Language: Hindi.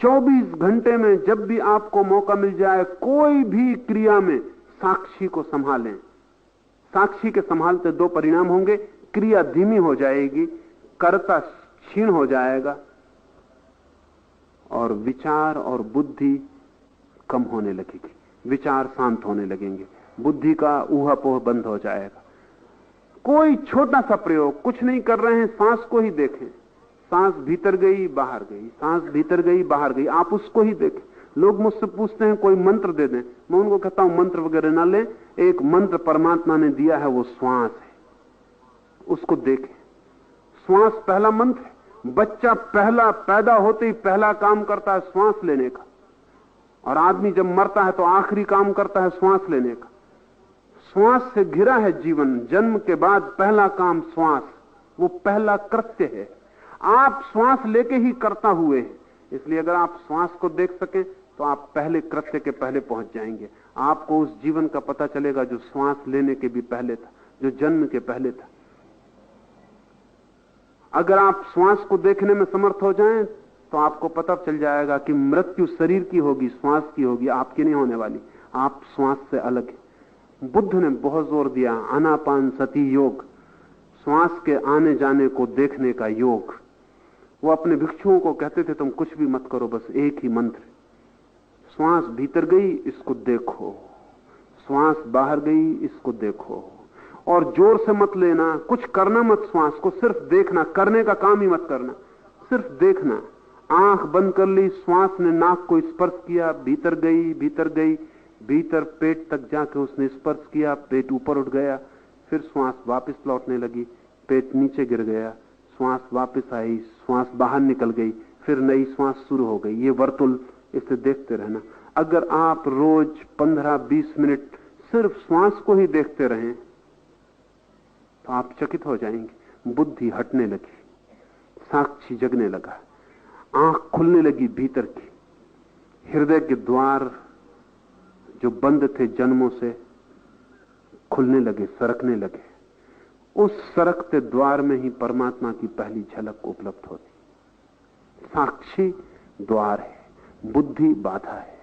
24 घंटे में जब भी आपको मौका मिल जाए, कोई भी क्रिया में साक्षी को संभालें। साक्षी के संभालते दो परिणाम होंगे, क्रिया धीमी हो जाएगी, कर्ता क्षीण हो जाएगा, और विचार और बुद्धि कम होने लगेगी। विचार शांत होने लगेंगे, बुद्धि का ऊहापोह बंद हो जाएगा। कोई छोटा सा प्रयोग, कुछ नहीं कर रहे हैं, सांस को ही देखें। सांस भीतर गई बाहर गई, सांस भीतर गई बाहर गई, आप उसको ही देखें। लोग मुझसे पूछते हैं कोई मंत्र दे दें, मैं उनको कहता हूं मंत्र वगैरह ना लें, एक मंत्र परमात्मा ने दिया है, वो श्वास है, उसको देखें। श्वास पहला मंत्र है। बच्चा पहला पैदा होते ही पहला काम करता है श्वास लेने का, और आदमी जब मरता है तो आखिरी काम करता है श्वास लेने का। श्वास से घिरा है जीवन। जन्म के बाद पहला काम श्वास, वो पहला कृत्य है। आप श्वास लेके ही करता हुए हैं, इसलिए अगर आप श्वास को देख सकें तो आप पहले कृत्य के पहले पहुंच जाएंगे। आपको उस जीवन का पता चलेगा जो श्वास लेने के भी पहले था, जो जन्म के पहले था। अगर आप श्वास को देखने में समर्थ हो जाएं तो आपको पता चल जाएगा कि मृत्यु शरीर की होगी, श्वास की होगी, आपकी नहीं होने वाली। आप श्वास से अलग हैं। बुद्ध ने बहुत जोर दिया आनापान सती योग, श्वास के आने जाने को देखने का योग। वो अपने भिक्षुओं को कहते थे तुम कुछ भी मत करो, बस एक ही मंत्र, श्वास भीतर गई इसको देखो, श्वास बाहर गई इसको देखो, और जोर से मत लेना, कुछ करना मत, श्वास को सिर्फ देखना, करने का काम ही मत करना, सिर्फ देखना। आंख बंद कर ली, श्वास ने नाक को स्पर्श किया, भीतर गई भीतर गई, भीतर पेट तक जाके उसने स्पर्श किया, पेट ऊपर उठ गया, फिर श्वास वापस लौटने लगी, पेट नीचे गिर गया, श्वास वापस आई, श्वास बाहर निकल गई, फिर नई श्वास शुरू हो गई। ये वर्तुल, इसे देखते रहना। अगर आप रोज 15-20 मिनट सिर्फ श्वास को ही देखते रहें तो आप चकित हो जाएंगे। बुद्धि हटने लगी, साक्षी जगने लगा, आंख खुलने लगी भीतर की, हृदय के द्वार जो बंद थे जन्मों से खुलने लगे, सरकने लगे। उस सरकते द्वार में ही परमात्मा की पहली झलक उपलब्ध होती। साक्षी द्वार है, बुद्धि बाधा है।